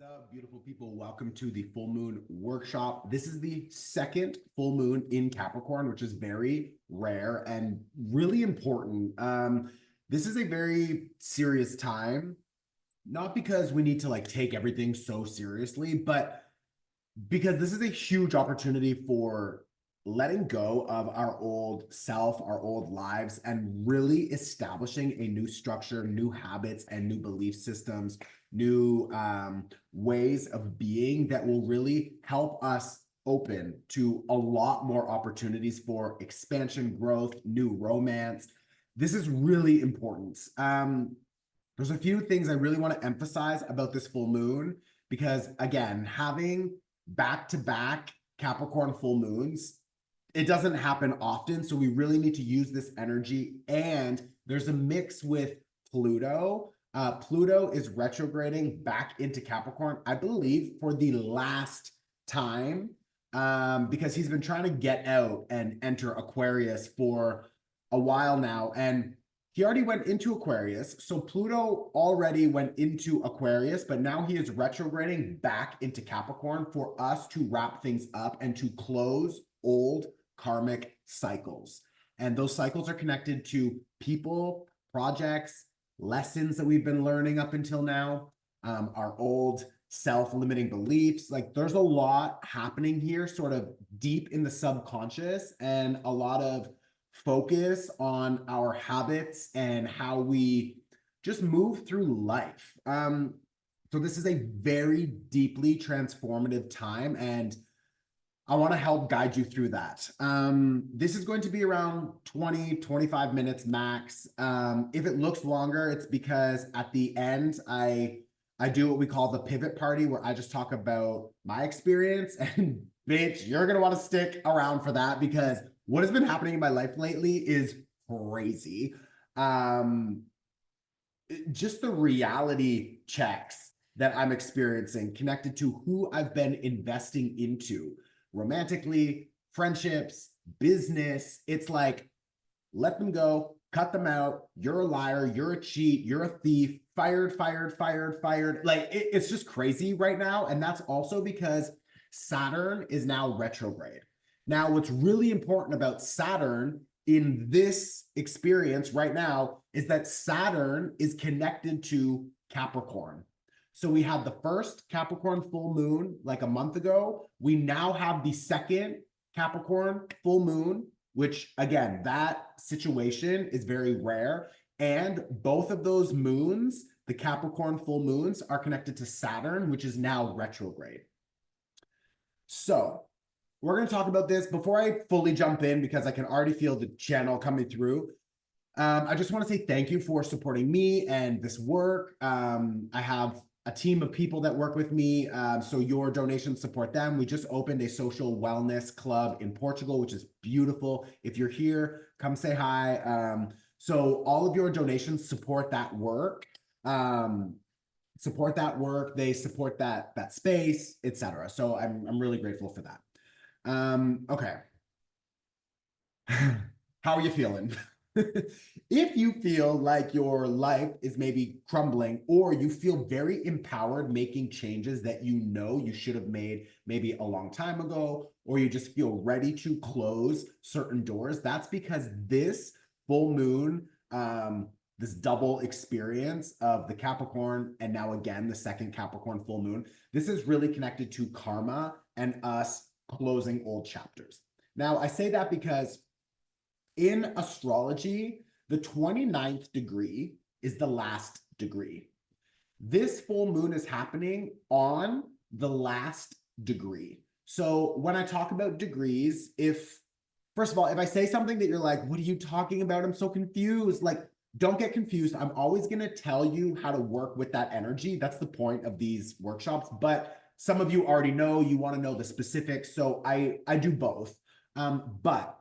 Up, beautiful people? Welcome to the full moon workshop. This is the second full moon in Capricorn, which is very rare and really important. This is a very serious time, not because we need to like take everything so seriously, but because this is a huge opportunity for letting go of our old self, our old lives, and really establishing a new structure, new habits, and new belief systems, new ways of being that will really help us open to a lot more opportunities for expansion, growth, new romance. This is really important. There's a few things I really want to emphasize about this full moon because, again, having back-to-back Capricorn full moons, it doesn't happen often. So we really need to use this energy. And there's a mix with Pluto. Pluto is retrograding back into Capricorn, I believe, for the last time, because he's been trying to get out and enter Aquarius for a while now. And he already went into Aquarius. So Pluto already went into Aquarius, but now he is retrograding back into Capricorn for us to wrap things up and to close old karmic cycles. And those cycles are connected to people, projects, lessons that we've been learning up until now, our old self-limiting beliefs. Like there's a lot happening here, sort of deep in the subconscious, and a lot of focus on our habits and how we just move through life. So this is a very deeply transformative time, and I want to help guide you through that. This is going to be around 20-25 minutes max. If it looks longer, it's because at the end, I do what we call the pivot party, where I just talk about my experience. And bitch, you're going to want to stick around for that, because what has been happening in my life lately is crazy. Just the reality checks that I'm experiencing connected to who I've been investing into romantically, friendships, business. It's like, let them go, cut them out. You're a liar. You're a cheat. You're a thief. Fired, fired, fired, fired. Like it's just crazy right now. And that's also because Saturn is now retrograde. Now, what's really important about Saturn in this experience right now is that Saturn is connected to Capricorn. So we had the first Capricorn full moon like a month ago. We now have the second Capricorn full moon, which again, that situation is very rare. And both of those moons, the Capricorn full moons, are connected to Saturn, which is now retrograde. So we're going to talk about this before I fully jump in, because I can already feel the channel coming through. I just want to say thank you for supporting me and this work. I have a team of people that work with me, so your donations support them. We just opened a social wellness club in Portugal, which is beautiful. If you're here, come say hi. So all of your donations support that work. They support that space, etc. So I'm really grateful for that. Okay. How are you feeling? If you feel like your life is maybe crumbling, or you feel very empowered making changes that you know you should have made maybe a long time ago, or you just feel ready to close certain doors, that's because this full moon, this double experience of the Capricorn and now again the second Capricorn full moon, this is really connected to karma and us closing old chapters. Now, I say that because in astrology, the 29th degree is the last degree. This full moon is happening on the last degree. So when I talk about degrees, first of all, if I say something that you're like, what are you talking about? I'm so confused. Like, don't get confused. I'm always going to tell you how to work with that energy. That's the point of these workshops. But some of you already know, you want to know the specifics. So I do both. But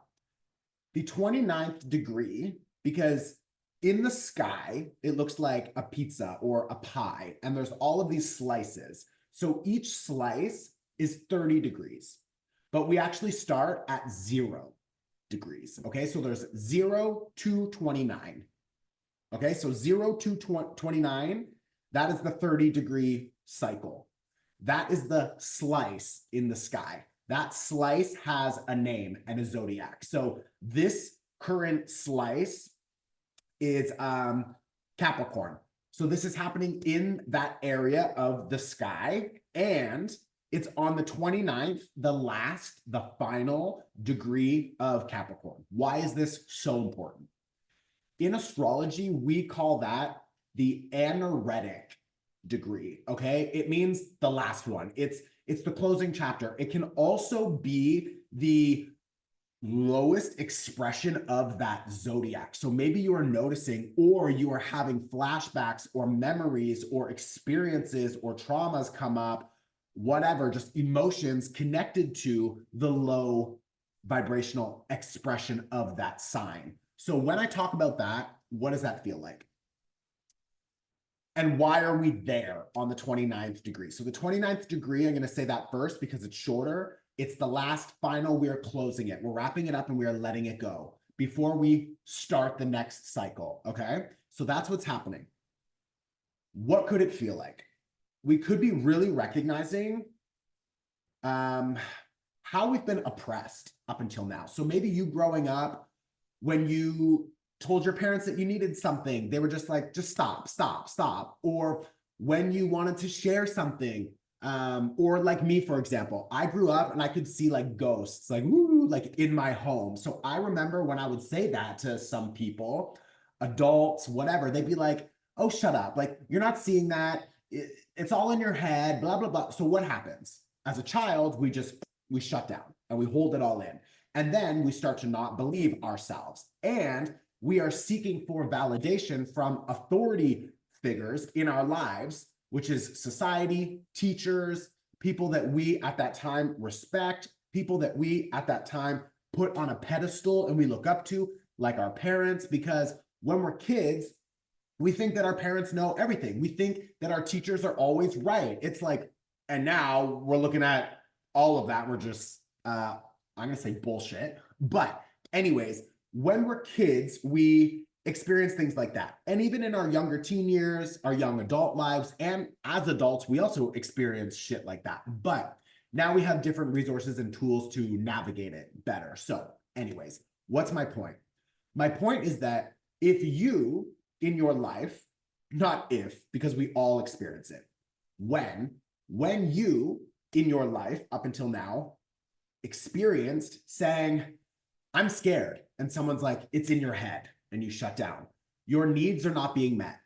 the 29th degree, because in the sky, it looks like a pizza or a pie, and there's all of these slices. So each slice is 30 degrees, but we actually start at 0 degrees. Okay, so there's 0 to 29. Okay, so 0 to 29, that is the 30-degree cycle. That is the slice in the sky. That slice has a name and a zodiac. So this current slice is Capricorn. So this is happening in that area of the sky, and it's on the 29th, the final degree of Capricorn. Why is this so important? In astrology, we call that the anaretic degree, okay? It means the last one. It's the closing chapter. It can also be the lowest expression of that zodiac. So maybe you are noticing, or you are having flashbacks or memories or experiences or traumas come up, whatever, just emotions connected to the low vibrational expression of that sign. So when I talk about that, what does that feel like? And why are we there on the 29th degree? So the 29th degree, I'm going to say that first because it's shorter. It's the last final. We are closing it. We're wrapping it up and we are letting it go before we start the next cycle. Okay. So that's what's happening. What could it feel like? We could be really recognizing how we've been oppressed up until now. So maybe you growing up, when you told your parents that you needed something, they were just like, just stop, stop, stop. Or when you wanted to share something, or like me, for example, I grew up and I could see like ghosts, like, woo, like in my home. So I remember when I would say that to some people, adults, whatever, they'd be like, oh, shut up. Like, you're not seeing that. It's all in your head, blah, blah, blah. So what happens? As a child, we shut down and we hold it all in. And then we start to not believe ourselves. And we are seeking for validation from authority figures in our lives, which is society, teachers, people that we at that time respect, people that we at that time put on a pedestal and we look up to, like our parents, because when we're kids, we think that our parents know everything. We think that our teachers are always right. It's like, and now we're looking at all of that. We're just, I'm going to say bullshit. But anyways, when we're kids, we experience things like that. And even in our younger teen years, our young adult lives, and as adults, we also experience shit like that. But now we have different resources and tools to navigate it better. So anyways, what's my point? My point is that if you in your life, not if, because we all experience it, when you in your life up until now experienced saying, I'm scared, and someone's like, it's in your head, and you shut down. Your needs are not being met.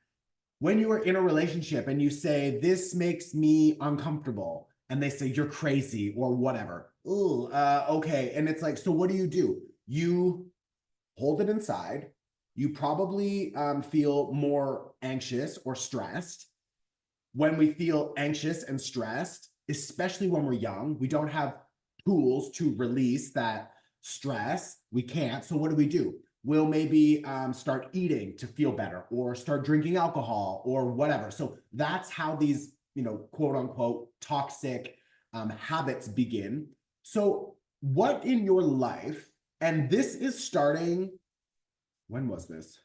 When you are in a relationship and you say, this makes me uncomfortable, and they say, you're crazy or whatever. Ooh, okay. And it's like, so what do? You hold it inside. You probably feel more anxious or stressed. When we feel anxious and stressed, especially when we're young, we don't have tools to release that stress. We can't. So what do? We'll maybe start eating to feel better, or start drinking alcohol or whatever. So that's how these, quote unquote, toxic habits begin. So what in your life, and this is starting, when was this?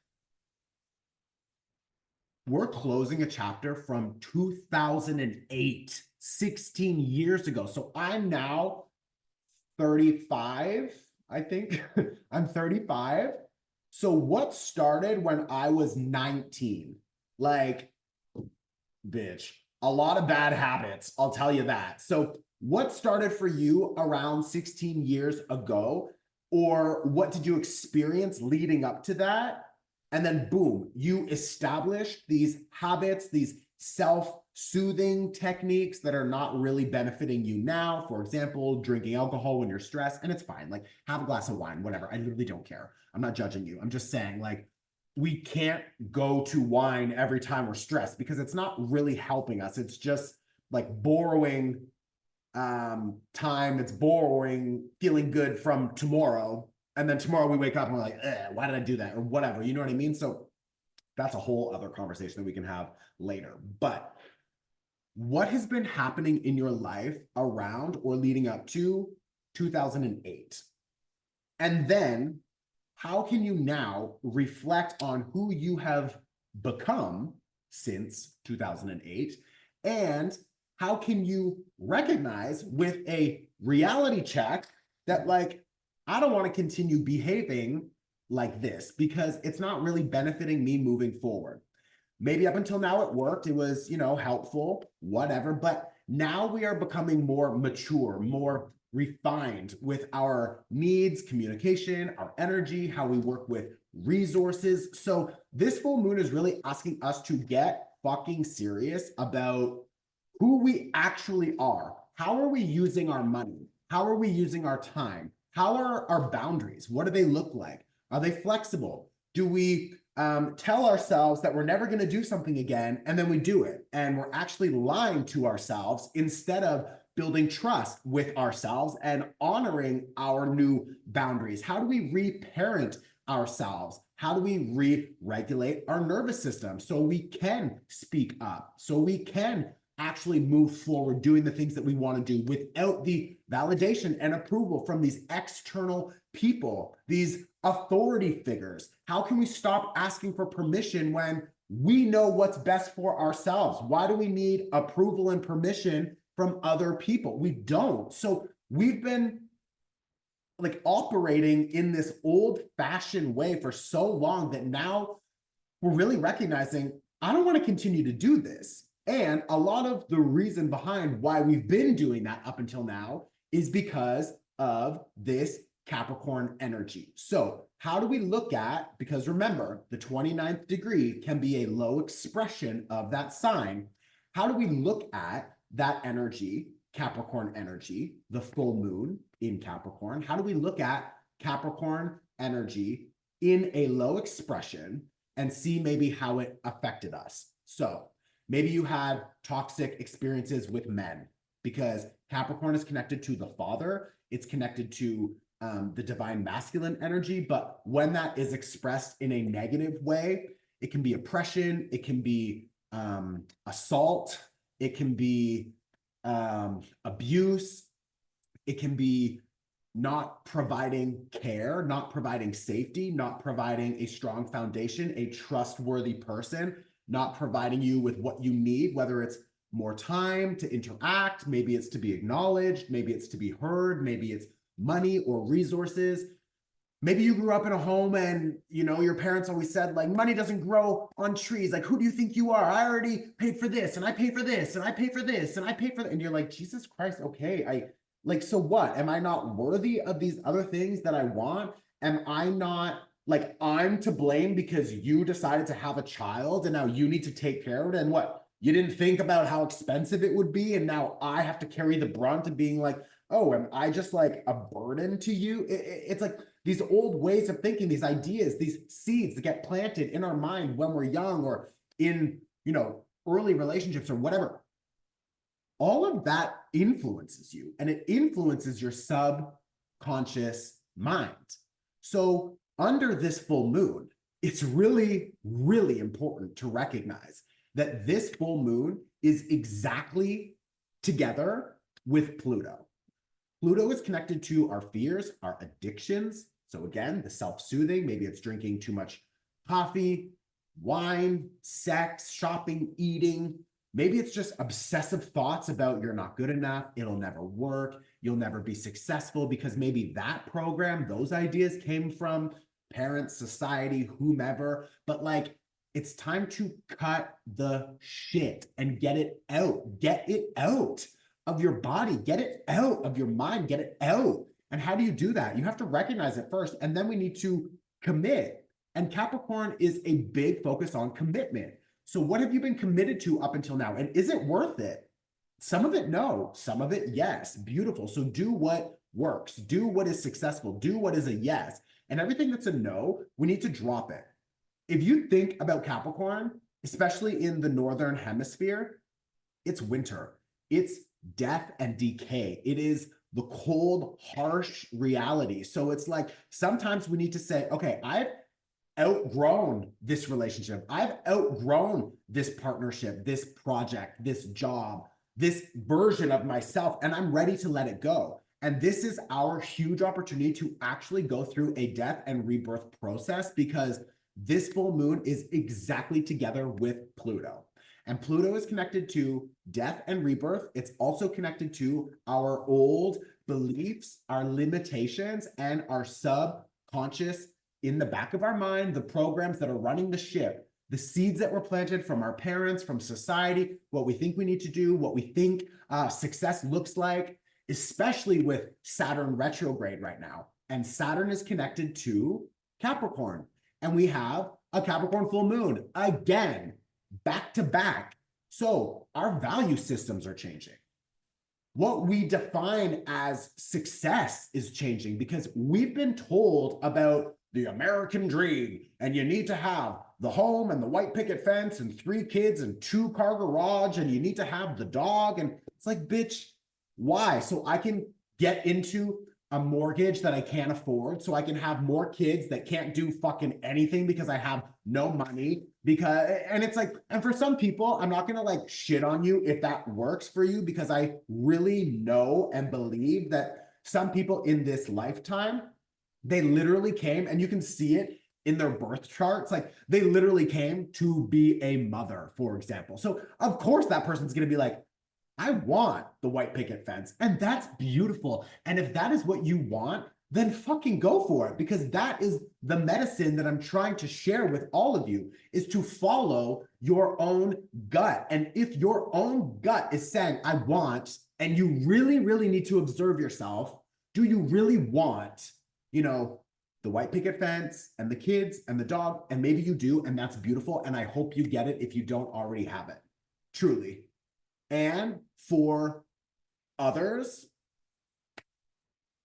We're closing a chapter from 2008, 16 years ago. So I'm now 35, I think. I'm 35. So what started when I was 19? Like, bitch, a lot of bad habits, I'll tell you that. So what started for you around 16 years ago? Or what did you experience leading up to that? And then boom, you established these habits, these self-soothing techniques that are not really benefiting you now. For example, drinking alcohol when you're stressed, and it's fine. Like, have a glass of wine, whatever. I literally don't care. I'm not judging you. I'm just saying, like, we can't go to wine every time we're stressed because it's not really helping us. It's just like borrowing time. It's borrowing feeling good from tomorrow. And then tomorrow we wake up and we're like, why did I do that? Or whatever, you know what I mean? So that's a whole other conversation that we can have later. But what has been happening in your life around or leading up to 2008? And then how can you now reflect on who you have become since 2008? And how can you recognize with a reality check that like, I don't want to continue behaving like this because it's not really benefiting me moving forward. Maybe up until now it worked, it was, helpful, whatever, but now we are becoming more mature, more refined with our needs, communication, our energy, how we work with resources. So this full moon is really asking us to get fucking serious about who we actually are. How are we using our money? How are we using our time? How are our boundaries? What do they look like? Are they flexible? Do we tell ourselves that we're never going to do something again, and then we do it, and we're actually lying to ourselves instead of building trust with ourselves and honoring our new boundaries? How do we reparent ourselves? How do we re-regulate our nervous system so we can speak up, so we can actually move forward doing the things that we want to do without the validation and approval from these external people, these authority figures? How can we stop asking for permission when we know what's best for ourselves? Why do we need approval and permission from other people? We don't. So we've been like operating in this old-fashioned way for so long that now we're really recognizing, I don't want to continue to do this. And a lot of the reason behind why we've been doing that up until now is because of this Capricorn energy. So how do we look at, because remember, the 29th degree can be a low expression of that sign. How do we look at that energy, Capricorn energy, the full moon in Capricorn? How do we look at Capricorn energy in a low expression and see maybe how it affected us? So maybe you had toxic experiences with men because Capricorn is connected to the father. It's connected to the divine masculine energy. But when that is expressed in a negative way, it can be oppression, it can be assault, it can be abuse, it can be not providing care, not providing safety, not providing a strong foundation, a trustworthy person, not providing you with what you need, whether it's more time to interact, maybe it's to be acknowledged, maybe it's to be heard, maybe it's money or resources. Maybe you grew up in a home and, your parents always said, like, money doesn't grow on trees. Like, who do you think you are? I already paid for this, and I pay for this, and I pay for this, and I pay for that. And you're like, Jesus Christ, okay, so what? Am I not worthy of these other things that I want? Am I not, like, I'm to blame because you decided to have a child and now you need to take care of it? And what? You didn't think about how expensive it would be, and now I have to carry the brunt of being like, oh, am I just like a burden to you? It's like these old ways of thinking, these ideas, these seeds that get planted in our mind when we're young or in, early relationships or whatever. All of that influences you, and it influences your subconscious mind. So under this full moon, it's really, really important to recognize that this full moon is exactly together with Pluto. Pluto is connected to our fears, our addictions. So again, the self-soothing, maybe it's drinking too much coffee, wine, sex, shopping, eating. Maybe it's just obsessive thoughts about you're not good enough, it'll never work, you'll never be successful, because maybe that program, those ideas came from parents, society, whomever. But like, it's time to cut the shit and get it out. Get it out of your body, get it out of your mind, get it out. And how do you do that? You have to recognize it first, and then we need to commit. And Capricorn is a big focus on commitment. So what have you been committed to up until now? And is it worth it? Some of it, no. Some of it, yes. Beautiful. So do what works. Do what is successful. Do what is a yes. And everything that's a no, we need to drop it. If you think about Capricorn, especially in the Northern Hemisphere, it's winter. It's death and decay. It is the cold, harsh reality. So it's like, sometimes we need to say, okay, I've outgrown this relationship. I've outgrown this partnership, this project, this job, this version of myself, and I'm ready to let it go. And this is our huge opportunity to actually go through a death and rebirth process, because this full moon is exactly together with Pluto. And Pluto is connected to death and rebirth. It's also connected to our old beliefs, our limitations, and our subconscious in the back of our mind, the programs that are running the ship, the seeds that were planted from our parents, from society, what we think we need to do, what we think success looks like, especially with Saturn retrograde right now. And Saturn is connected to Capricorn. And we have a Capricorn full moon again, back to back. So our value systems are changing. What we define as success is changing because we've been told about the American dream, and you need to have the home and the white picket fence and 3 kids and 2-car garage, and you need to have the dog. And it's like, bitch, why? So I can get into a mortgage that I can't afford, so I can have more kids that can't do fucking anything because I have no money. And it's like, and for some people, I'm not gonna like shit on you if that works for you, because I really know and believe that some people in this lifetime, they literally came, and you can see it in their birth charts, like they literally came to be a mother, for example. So of course that person's gonna be like, I want the white picket fence, and that's beautiful. And if that is what you want, then fucking go for it, because that is the medicine that I'm trying to share with all of you, is to follow your own gut. And if your own gut is saying, I want, and you really, really need to observe yourself, do you really want, you know, the white picket fence and the kids and the dog? And maybe you do, and that's beautiful. And I hope you get it if you don't already have it, truly. And for others,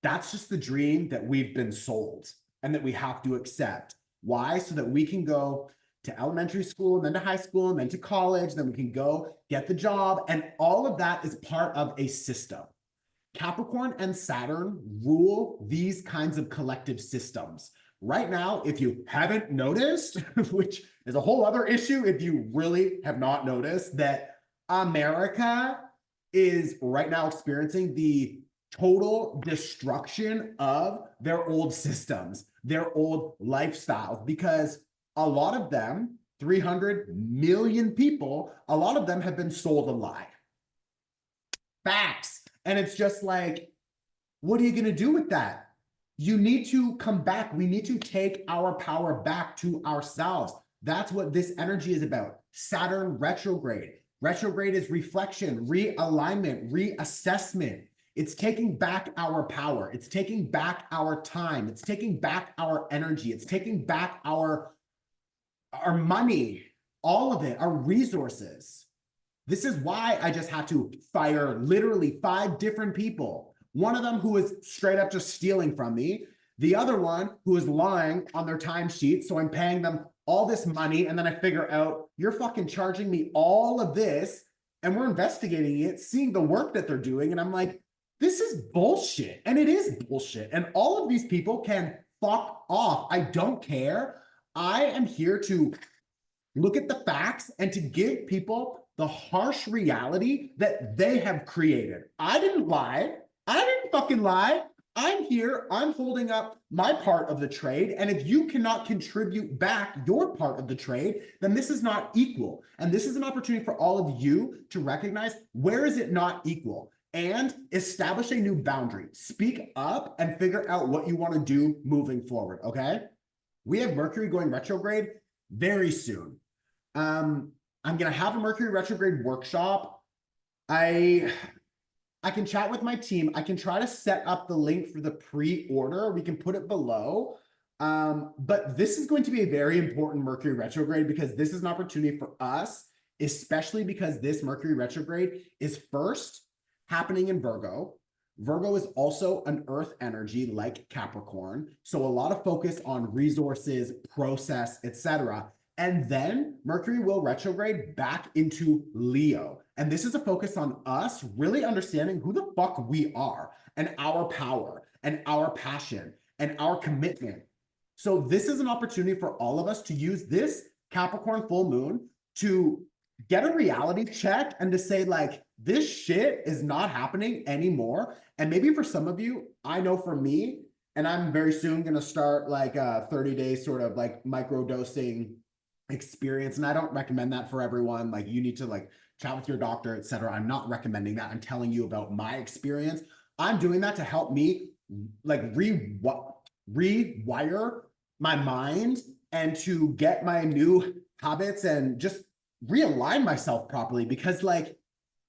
that's just the dream that we've been sold and that we have to accept. Why? So that we can go to elementary school, and then to high school, and then to college, then we can go get the job. And all of that is part of a system. Capricorn and Saturn rule these kinds of collective systems. Right now, if you haven't noticed, which is a whole other issue if you really have not noticed, that America is right now experiencing the total destruction of their old systems, their old lifestyles, because a lot of them, 300 million people, a lot of them have been sold a lie. Facts. And it's just like, what are you going to do with that? You need to come back. We need to take our power back to ourselves. That's what this energy is about. Saturn retrograde. Retrograde is reflection, realignment, reassessment. It's taking back our power. It's taking back our time. It's taking back our energy. It's taking back our money, all of it, our resources. This is why I just had to fire literally 5 different people. One of them who is straight up just stealing from me. The other one who is lying on their timesheet. So I'm paying them all this money, and then I figure out you're fucking charging me all of this, and we're investigating it, seeing the work that they're doing, and I'm like, this is bullshit. And it is bullshit. And all of these people can fuck off. I don't care. I am here to look at the facts and to give people the harsh reality that they have created. I didn't lie. I didn't fucking lie. I'm here, I'm holding up my part of the trade, and if you cannot contribute back your part of the trade, then this is not equal. And this is an opportunity for all of you to recognize, where is it not equal, and establish a new boundary. Speak up and figure out what you want to do moving forward, okay? We have Mercury going retrograde very soon. I'm going to have a Mercury retrograde workshop. I can chat with my team. I can try to set up the link for the pre-order. We can put it below. But this is going to be a very important Mercury retrograde, because this is an opportunity for us, especially because this Mercury retrograde is first happening in Virgo. Virgo is also an earth energy like Capricorn. So a lot of focus on resources, process, etc. And then Mercury will retrograde back into Leo. And this is a focus on us really understanding who the fuck we are, and our power and our passion and our commitment. So this is an opportunity for all of us to use this Capricorn full moon to get a reality check and to say, like, this shit is not happening anymore. And maybe for some of you, I know for me, and I'm very soon going to start like a 30-day sort of like micro dosing experience. And I don't recommend that for everyone. Like you need to like chat with your doctor, etc. I'm not recommending that. I'm telling you about my experience. I'm doing that to help me like rewire my mind and to get my new habits and just realign myself properly, because like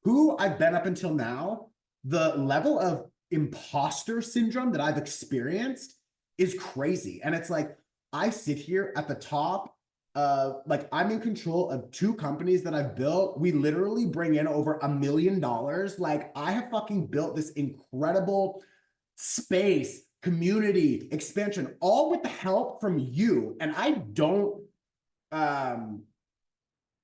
who I've been up until now, the level of imposter syndrome that I've experienced is crazy. And it's like I sit here at the top, like I'm in control of two companies that I've built. We literally bring in over $1 million. Like I have fucking built this incredible space, community, expansion, all with the help from you. And I don't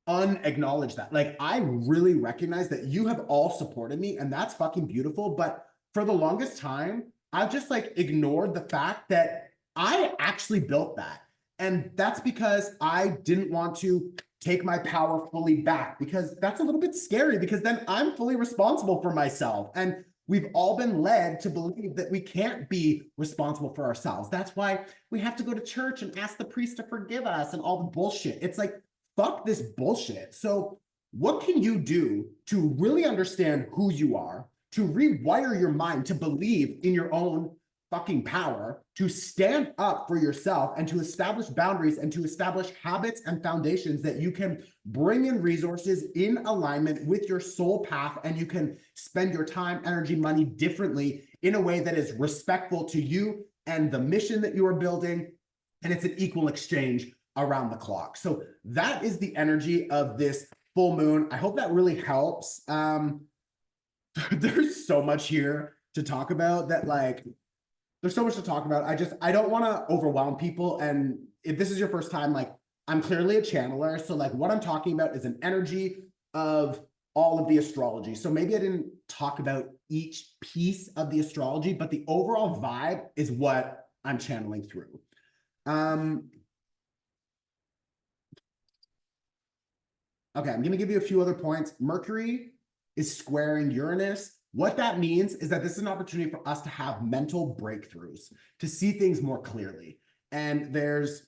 unacknowledge that. Like I really recognize that you have all supported me, and that's fucking beautiful. But for the longest time, I've just like ignored the fact that I actually built that. And that's because I didn't want to take my power fully back, because that's a little bit scary, because then I'm fully responsible for myself. And we've all been led to believe that we can't be responsible for ourselves. That's why we have to go to church and ask the priest to forgive us and all the bullshit. It's like, fuck this bullshit. So what can you do to really understand who you are, to rewire your mind to believe in your own fucking power, to stand up for yourself and to establish boundaries and to establish habits and foundations that you can bring in resources in alignment with your soul path, and you can spend your time, energy, money differently in a way that is respectful to you and the mission that you are building, and it's an equal exchange around the clock. So that is the energy of this full moon. I hope that really helps. There's so much here to talk about that, like, there's so much to talk about. I don't want to overwhelm people. And if this is your first time, like I'm clearly a channeler. So like what I'm talking about is an energy of all of the astrology. So maybe I didn't talk about each piece of the astrology, but the overall vibe is what I'm channeling through. Okay, I'm going to give you a few other points. Mercury is squaring Uranus. What that means is that this is an opportunity for us to have mental breakthroughs, to see things more clearly. And there's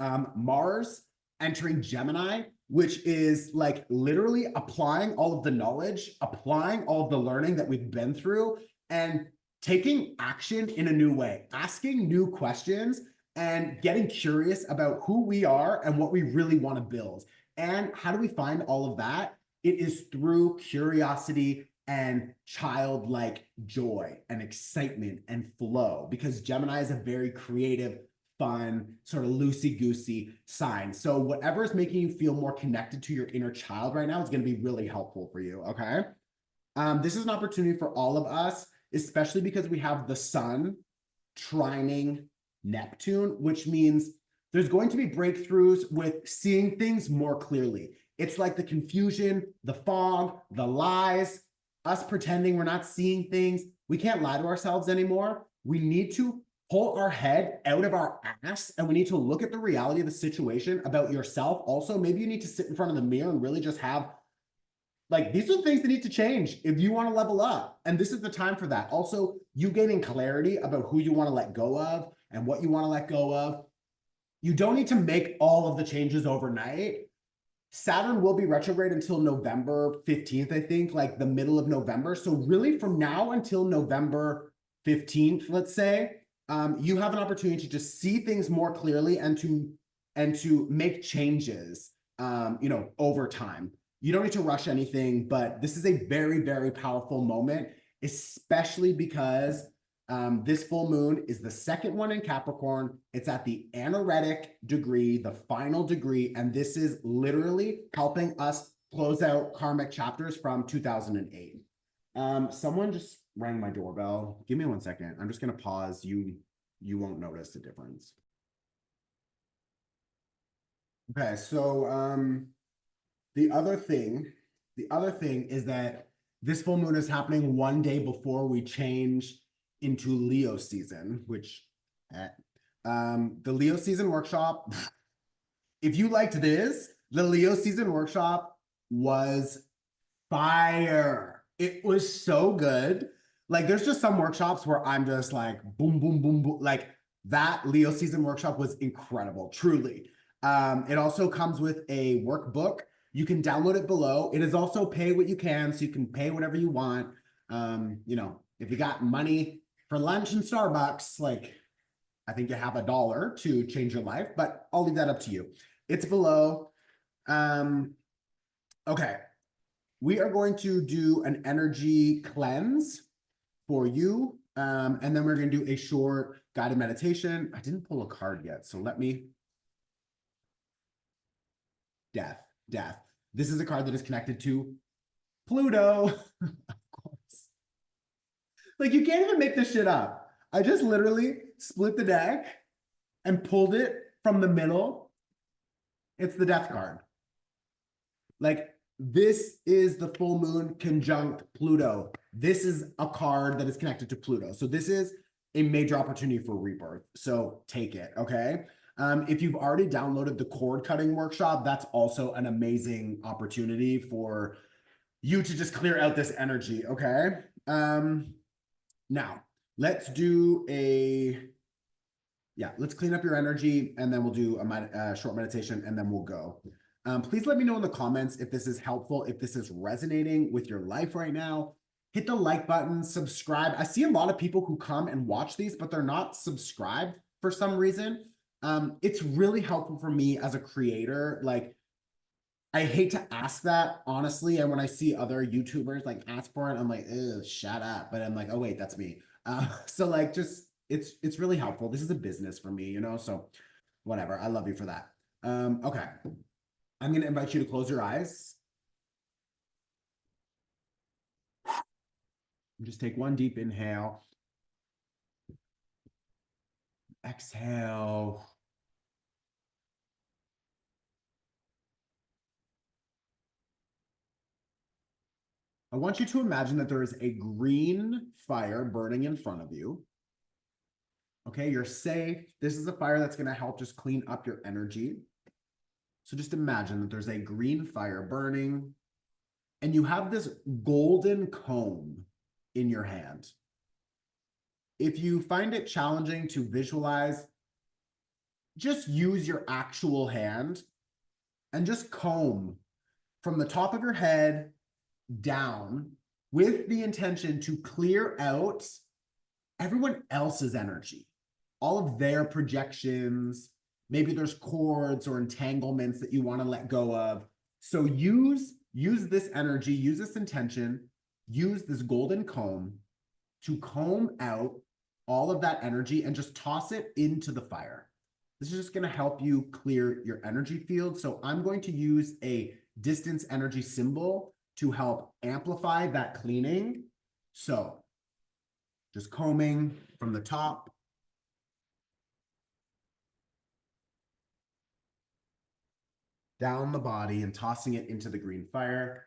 Mars entering Gemini, which is like literally applying all of the knowledge, applying all of the learning that we've been through, and taking action in a new way, asking new questions, and getting curious about who we are and what we really want to build. And how do we find all of that? It is through curiosity and childlike joy and excitement and flow, because Gemini is a very creative, fun, sort of loosey-goosey sign. So whatever is making you feel more connected to your inner child right now is going to be really helpful for you, okay? This is an opportunity for all of us, especially because we have the sun trining Neptune, which means there's going to be breakthroughs with seeing things more clearly. It's like the confusion, the fog, the lies, us pretending we're not seeing things. We can't lie to ourselves anymore. We need to pull our head out of our ass, and we need to look at the reality of the situation about yourself. Also, maybe you need to sit in front of the mirror and really just have, like, these are the things that need to change if you want to level up. And this is the time for that. Also, you gaining clarity about who you want to let go of and what you want to let go of. You don't need to make all of the changes overnight. Saturn will be retrograde until November 15th, I think, like the middle of November. So really from now until November 15th, let's say, you have an opportunity to just see things more clearly and to make changes, over time. You don't need to rush anything, but this is a very, very powerful moment, especially because this full moon is the second one in Capricorn. It's at the anaretic degree, the final degree, and this is literally helping us close out karmic chapters from 2008. Someone just rang my doorbell. Give me 1 second. I'm just going to pause. You won't notice the difference. Okay, so the other thing is that this full moon is happening one day before we change into Leo season, which the Leo season workshop, if you liked this, the Leo season workshop was fire. It was so good. Like there's just some workshops where I'm just like boom, boom, boom, boom. Like that Leo season workshop was incredible, truly. It also comes with a workbook. You can download it below. It is also pay what you can, so you can pay whatever you want. If you got money for lunch in Starbucks, like I think you have $1 to change your life, but I'll leave that up to you. It's below. Okay, we are going to do an energy cleanse for you. And then we're going to do a short guided meditation. I didn't pull a card yet, so let me. Death, death. This is a card that is connected to Pluto. Of course. Like, you can't even make this shit up. I just literally split the deck and pulled it from the middle. It's the death card. Like, this is the full moon conjunct Pluto. This is a card that is connected to Pluto. So this is a major opportunity for rebirth. So take it, okay? If you've already downloaded the cord cutting workshop, that's also an amazing opportunity for you to just clear out this energy, okay? Now, let's do let's clean up your energy, and then we'll do a short meditation, and then we'll go. Please let me know in the comments if this is helpful, if this is resonating with your life right now. Hit the like button, subscribe. I see a lot of people who come and watch these, but they're not subscribed for some reason. It's really helpful for me as a creator. Like, I hate to ask that, honestly. And when I see other YouTubers like ask for it, I'm like, ew, shut up. But I'm like, oh wait, that's me. So like, just it's really helpful. This is a business for me, so whatever. I love you for that. Okay. I'm going to invite you to close your eyes. Just take one deep inhale. Exhale. I want you to imagine that there is a green fire burning in front of you. Okay, you're safe. This is a fire that's going to help just clean up your energy. So just imagine that there's a green fire burning, and you have this golden comb in your hand. If you find it challenging to visualize, just use your actual hand and just comb from the top of your head down with the intention to clear out everyone else's energy, all of their projections. Maybe there's cords or entanglements that you want to let go of. So use this energy, use this intention, use this golden comb to comb out all of that energy and just toss it into the fire. This is just going to help you clear your energy field. So I'm going to use a distance energy symbol to help amplify that cleaning. So just combing from the top down the body and tossing it into the green fire.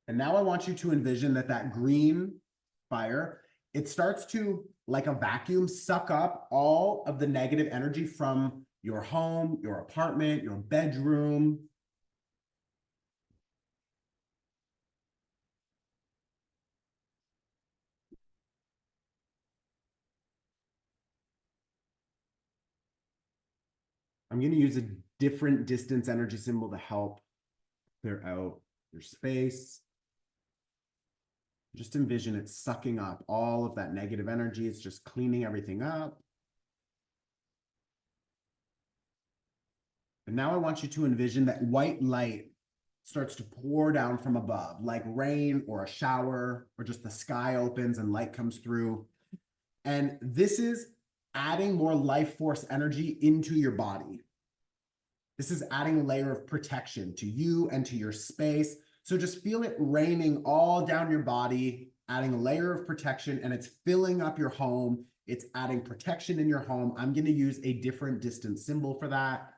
And now I want you to envision that green fire, it starts to, like a vacuum, suck up all of the negative energy from your home, your apartment, your bedroom. I'm going to use a different distance energy symbol to help clear out your space. Just envision it sucking up all of that negative energy. It's just cleaning everything up. And now I want you to envision that white light starts to pour down from above, like rain or a shower, or just the sky opens and light comes through. And this is adding more life force energy into your body. This is adding a layer of protection to you and to your space. So just feel it raining all down your body, adding a layer of protection, and it's filling up your home. It's adding protection in your home. I'm going to use a different distance symbol for that.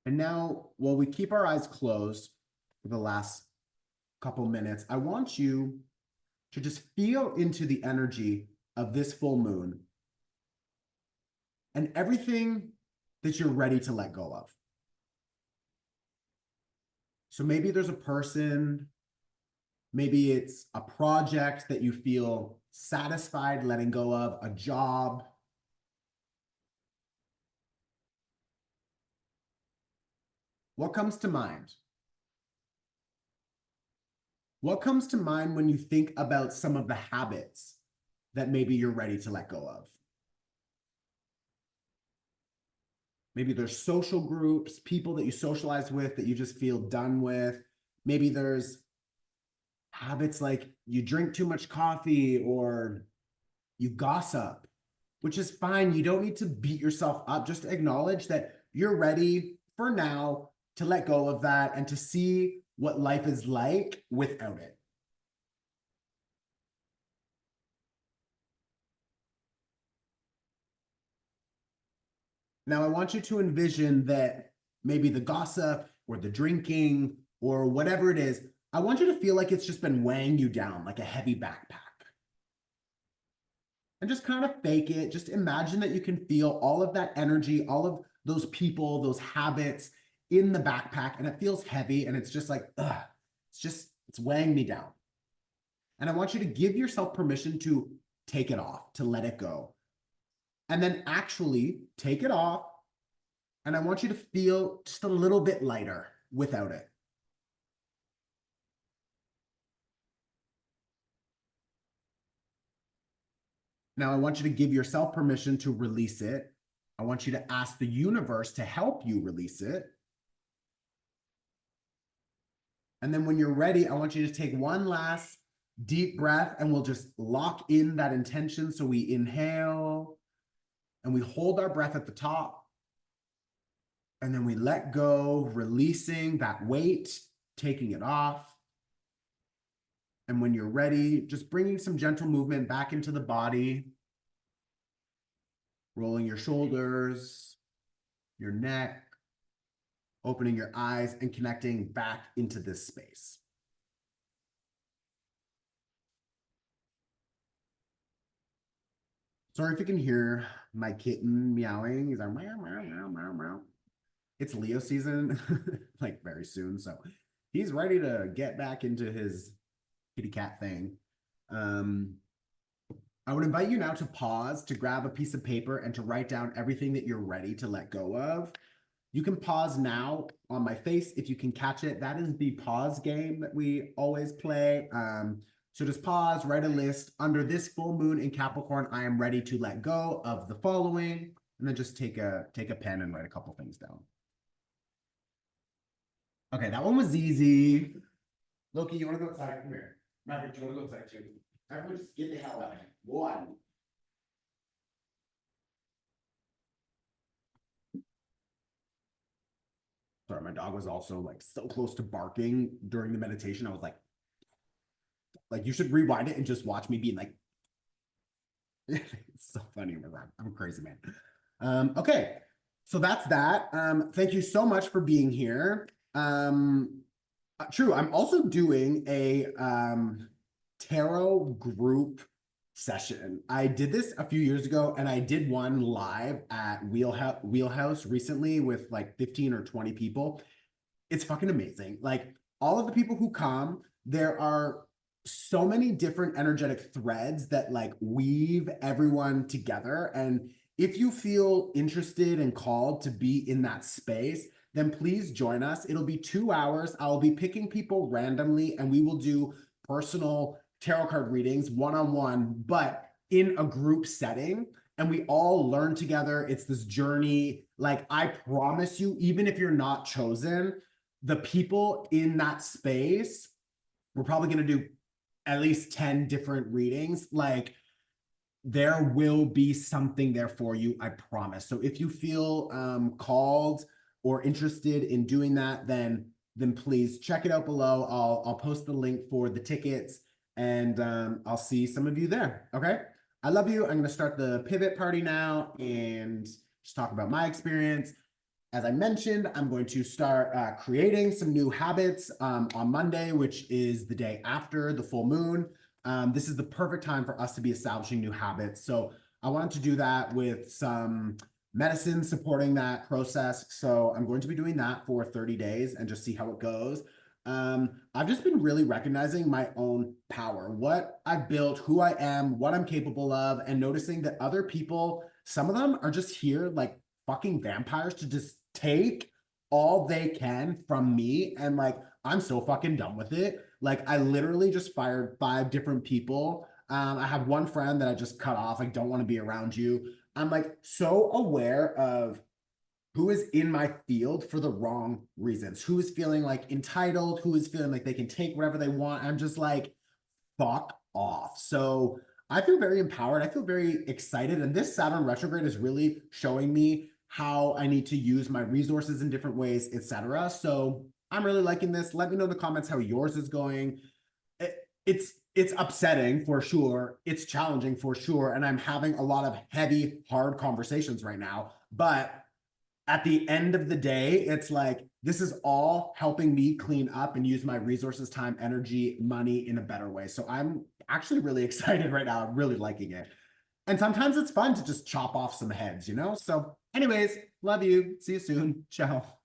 And now, while we keep our eyes closed for the last couple minutes, I want you to just feel into the energy of this full moon and everything that you're ready to let go of. So maybe there's a person, maybe it's a project that you feel satisfied letting go of, a job. What comes to mind? What comes to mind when you think about some of the habits that maybe you're ready to let go of? Maybe there's social groups, people that you socialize with that you just feel done with. Maybe there's habits like you drink too much coffee or you gossip, which is fine. You don't need to beat yourself up. Just acknowledge that you're ready for now to let go of that and to see what life is like without it. Now, I want you to envision that maybe the gossip or the drinking or whatever it is, I want you to feel like it's just been weighing you down like a heavy backpack. And just kind of fake it. Just imagine that you can feel all of that energy, all of those people, those habits in the backpack, and it feels heavy and it's just like, ugh, it's weighing me down. And I want you to give yourself permission to take it off, to let it go. And then actually take it off. And I want you to feel just a little bit lighter without it. Now, I want you to give yourself permission to release it. I want you to ask the universe to help you release it. And then when you're ready, I want you to take one last deep breath and we'll just lock in that intention. So we inhale and we hold our breath at the top. And then we let go, releasing that weight, taking it off. And when you're ready, just bringing some gentle movement back into the body, rolling your shoulders, your neck, opening your eyes and connecting back into this space. Sorry if you can hear my kitten meowing. He's like, meow, meow, meow, meow, meow. It's Leo season, like very soon. So he's ready to get back into his kitty cat thing. I would invite you now to pause, to grab a piece of paper and to write down everything that you're ready to let go of. You can pause now on my face if you can catch it. That is the pause game that we always play. So just pause, write a list. Under this full moon in Capricorn, I am ready to let go of the following, and then just take a pen and write a couple things down. Okay, that one was easy. Loki, you want to go outside? Come here. Maverick, you want to go outside too? Everyone just get the hell out of here. One. Sorry, my dog was also like so close to barking during the meditation. I was like you should rewind it and just watch me being like, it's so funny. I'm a crazy man. Okay, so that's that. Thank you so much for being here. True, I'm also doing a tarot group session. I did this a few years ago and I did one live at Wheelhouse recently with like 15 or 20 people. It's fucking amazing. Like all of the people who come, there are so many different energetic threads that like weave everyone together. And if you feel interested and called to be in that space, then please join us. It'll be 2 hours. I'll be picking people randomly and we will do personal tarot card readings one-on-one, but in a group setting. And we all learn together. It's this journey. Like I promise you, even if you're not chosen, the people in that space, we're probably going to do at least 10 different readings. Like there will be something there for you, I promise. So if you feel called or interested in doing that, then please check it out below. I'll post the link for the tickets and I'll see some of you there. Okay. I love you. I'm going to start the pivot party now and just talk about my experience. as I mentioned, I'm going to start creating some new habits on Monday, which is the day after the full moon. This is the perfect time for us to be establishing new habits. So I wanted to do that with some medicine supporting that process. So I'm going to be doing that for 30 days and just see how it goes. I've just been really recognizing my own power, what I've built, who I am, what I'm capable of, and noticing that other people, some of them are just here like fucking vampires to just take all they can from me. And like, I'm so fucking done with it. Like, I literally just fired 5 different people. I have one friend that I just cut off. I don't want to be around you. I'm like so aware of who is in my field for the wrong reasons, who is feeling like entitled, who is feeling like they can take whatever they want. I'm just like, fuck off. So I feel very empowered. I feel very excited. And this Saturn retrograde is really showing me how I need to use my resources in different ways, etc. So I'm really liking this. Let me know in the comments how yours is going. It's upsetting for sure. It's challenging for sure. And I'm having a lot of heavy, hard conversations right now. But at the end of the day, it's like, this is all helping me clean up and use my resources, time, energy, money in a better way. So I'm actually really excited right now. I'm really liking it. And sometimes it's fun to just chop off some heads, you know? So anyways, love you. See you soon. Ciao.